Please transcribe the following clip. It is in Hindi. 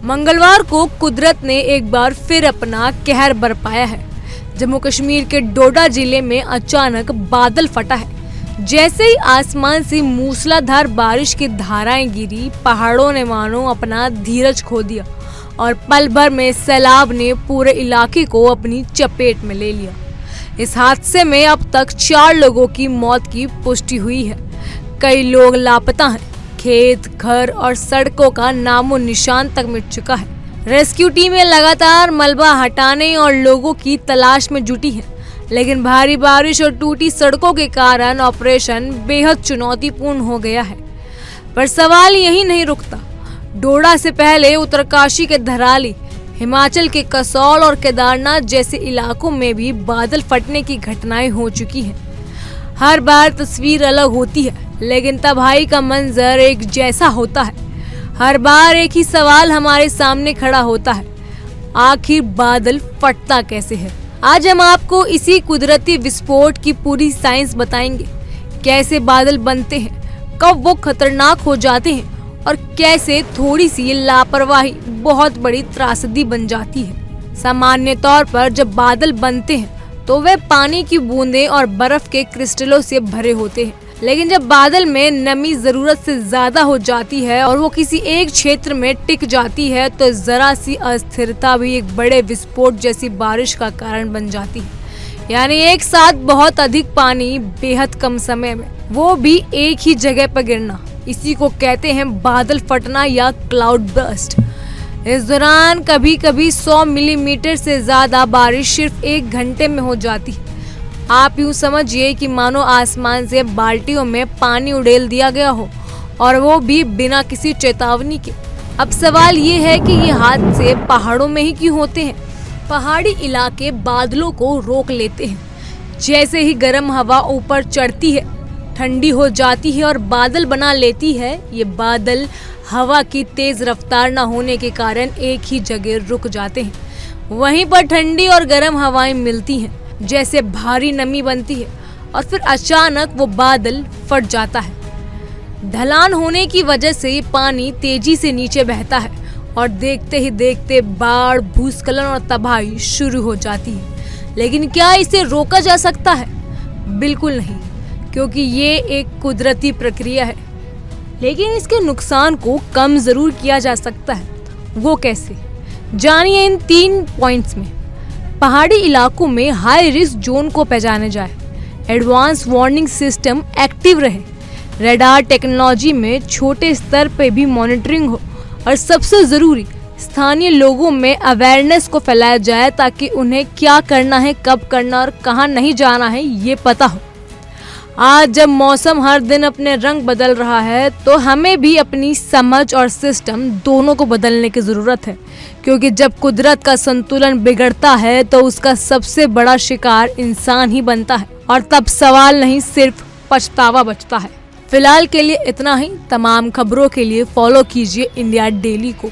मंगलवार को कुदरत ने एक बार फिर अपना कहर बरपाया है। जम्मू कश्मीर के डोडा जिले में अचानक बादल फटा है। जैसे ही आसमान से मूसलाधार बारिश की धाराएं गिरी, पहाड़ों ने मानो अपना धीरज खो दिया और पल भर में सैलाब ने पूरे इलाके को अपनी चपेट में ले लिया। इस हादसे में अब तक 4 लोगों की मौत की पुष्टि हुई है। कई लोग लापता हैं। खेत, घर और सड़कों का नामो निशान तक मिट चुका है। रेस्क्यू टीमें लगातार मलबा हटाने और लोगों की तलाश में जुटी हैं, लेकिन भारी बारिश और टूटी सड़कों के कारण ऑपरेशन बेहद चुनौतीपूर्ण हो गया है। पर सवाल यही नहीं रुकता। डोडा से पहले उत्तरकाशी के धराली, हिमाचल के कसौल और केदारनाथ जैसे इलाकों में भी बादल फटने की घटनाएं हो चुकी हैं। हर बार तस्वीर अलग होती है, लेकिन तबाही का मंजर एक जैसा होता है। हर बार एक ही सवाल हमारे सामने खड़ा होता है, आखिर बादल फटता कैसे है। आज हम आपको इसी कुदरती विस्फोट की पूरी साइंस बताएंगे। कैसे बादल बनते हैं, कब वो खतरनाक हो जाते हैं और कैसे थोड़ी सी लापरवाही बहुत बड़ी त्रासदी बन जाती है। सामान्य तौर पर जब बादल बनते हैं तो वे पानी की बूंदें और बर्फ के क्रिस्टलों से भरे होते हैं, लेकिन जब बादल में नमी जरूरत से ज्यादा हो जाती है और वो किसी एक क्षेत्र में टिक जाती है तो जरा सी अस्थिरता भी एक बड़े विस्फोट जैसी बारिश का कारण बन जाती है। यानी एक साथ बहुत अधिक पानी बेहद कम समय में, वो भी एक ही जगह पर गिरना, इसी को कहते हैं बादल फटना या क्लाउड बर्स्ट। इस दौरान कभी कभी 100 मिलीमीटर से ज्यादा बारिश सिर्फ 1 घंटे में हो जाती है। आप यूं समझिए कि मानो आसमान से बाल्टियों में पानी उड़ेल दिया गया हो, और वो भी बिना किसी चेतावनी के। अब सवाल ये है कि ये हादसे पहाड़ों में ही क्यों होते हैं। पहाड़ी इलाके बादलों को रोक लेते हैं। जैसे ही गर्म हवा ऊपर चढ़ती है, ठंडी हो जाती है और बादल बना लेती है। ये बादल हवा की तेज रफ्तार न होने के कारण एक ही जगह रुक जाते हैं। वहीं पर ठंडी और गर्म हवाएं मिलती हैं, जैसे भारी नमी बनती है और फिर अचानक वो बादल फट जाता है। ढलान होने की वजह से पानी तेजी से नीचे बहता है और देखते ही देखते बाढ़, भूस्खलन और तबाही शुरू हो जाती है। लेकिन क्या इसे रोका जा सकता है? बिल्कुल नहीं, क्योंकि ये एक कुदरती प्रक्रिया है। लेकिन इसके नुकसान को कम जरूर किया जा सकता है। वो कैसे, जानिए इन 3 पॉइंट्स में। पहाड़ी इलाकों में हाई रिस्क जोन को पहचाने जाए, एडवांस वार्निंग सिस्टम एक्टिव रहे, रडार टेक्नोलॉजी में छोटे स्तर पे भी मॉनिटरिंग हो, और सबसे जरूरी स्थानीय लोगों में अवेयरनेस को फैलाया जाए ताकि उन्हें क्या करना है, कब करना और कहाँ नहीं जाना है ये पता हो। आज जब मौसम हर दिन अपने रंग बदल रहा है तो हमें भी अपनी समझ और सिस्टम दोनों को बदलने की जरूरत है, क्योंकि जब कुदरत का संतुलन बिगड़ता है तो उसका सबसे बड़ा शिकार इंसान ही बनता है, और तब सवाल नहीं सिर्फ पछतावा बचता है। फिलहाल के लिए इतना ही। तमाम खबरों के लिए फॉलो कीजिए इंडिया डेली को।